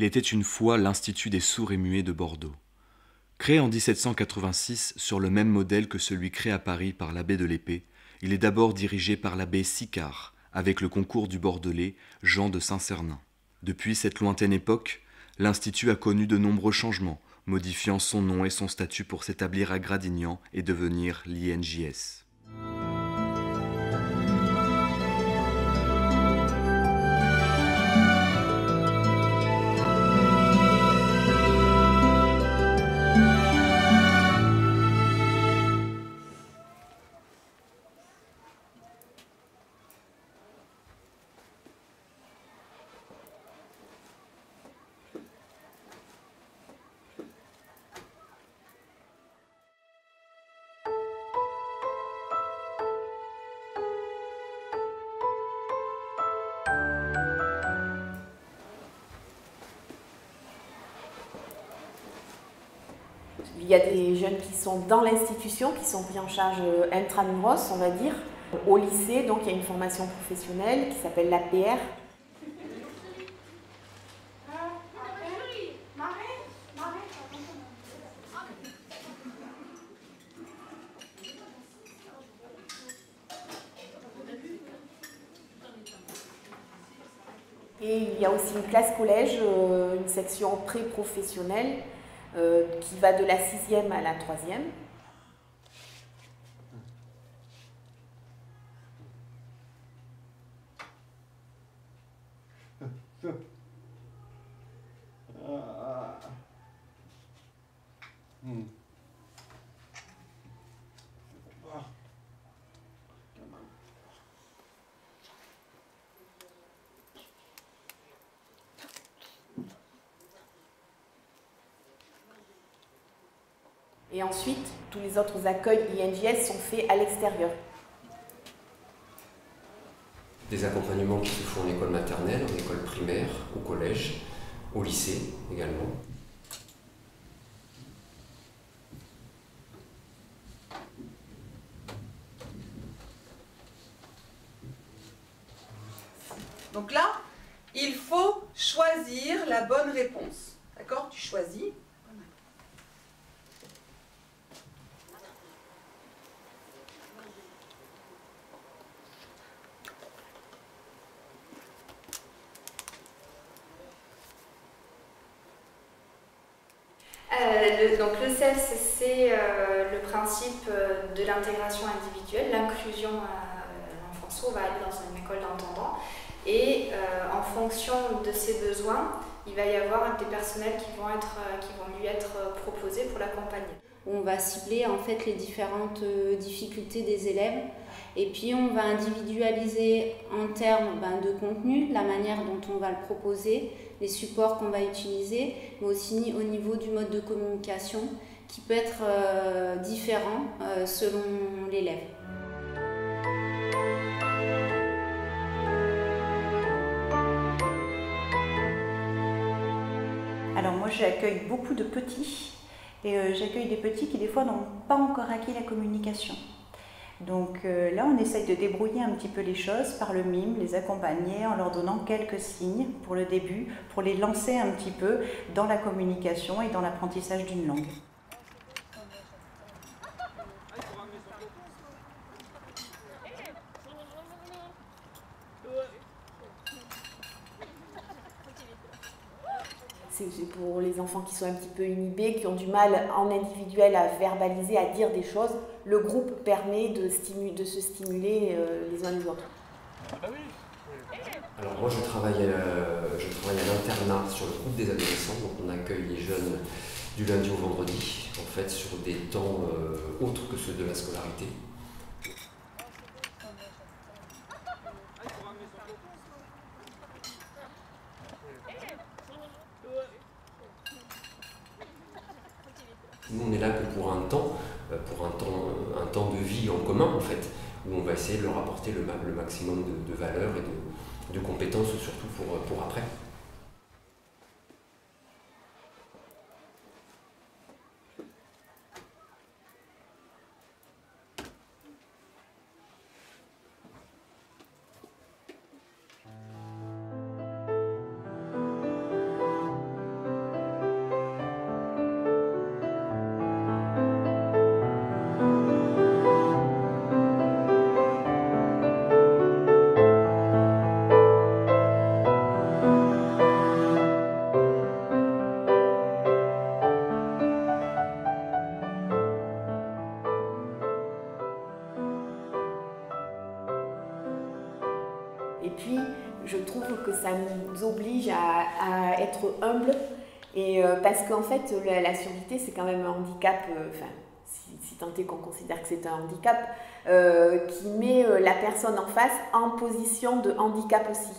était une fois l'Institut des sourds et muets de Bordeaux. Créé en 1786 sur le même modèle que celui créé à Paris par l'abbé de l'Épée, il est d'abord dirigé par l'abbé Sicard, avec le concours du Bordelais Jean de Saint-Cernin. Depuis cette lointaine époque, l'Institut a connu de nombreux changements, modifiant son nom et son statut pour s'établir à Gradignan et devenir l'INJS. Il y a des jeunes qui sont dans l'institution, qui sont pris en charge intramuros, on va dire. Au lycée, donc il y a une formation professionnelle qui s'appelle l'APR. Et il y a aussi une classe collège, une section pré-professionnelle qui va de la 6e à la 3e. Et ensuite, tous les autres accueils INJS sont faits à l'extérieur. Des accompagnements qui se font en école maternelle, en école primaire, au collège, au lycée également. Donc là, il faut choisir la bonne réponse. D'accord? Tu choisis. Donc le CELS, c'est le principe de l'intégration individuelle, l'inclusion. L'enfant sourd va aller dans une école d'entendants et en fonction de ses besoins, il va y avoir des personnels qui vont lui être proposés pour l'accompagner. On va cibler en fait les différentes difficultés des élèves et puis on va individualiser en termes de contenu, la manière dont on va le proposer, les supports qu'on va utiliser, mais aussi au niveau du mode de communication qui peut être différent selon l'élève. Alors moi j'accueille beaucoup de petits et j'accueille des petits qui des fois n'ont pas encore acquis la communication. Donc là on essaye de débrouiller un petit peu les choses par le mime, les accompagner en leur donnant quelques signes pour le début, pour les lancer un petit peu dans la communication et dans l'apprentissage d'une langue. C'est pour les enfants qui sont un petit peu inhibés, qui ont du mal en individuel à verbaliser, à dire des choses. Le groupe permet de se stimuler les uns les autres. Alors moi je travaille à l'internat sur le groupe des adolescents, donc on accueille les jeunes du lundi au vendredi, en fait sur des temps autres que ceux de la scolarité. Nous on est là que pour un temps de vie en commun en fait, où on va essayer de leur apporter le maximum de valeur et de compétences surtout pour après. puis, je trouve que ça nous oblige à être humbles, et parce qu'en fait, la surdité, c'est quand même un handicap, si tant est qu'on considère que c'est un handicap, qui met la personne en face en position de handicap aussi.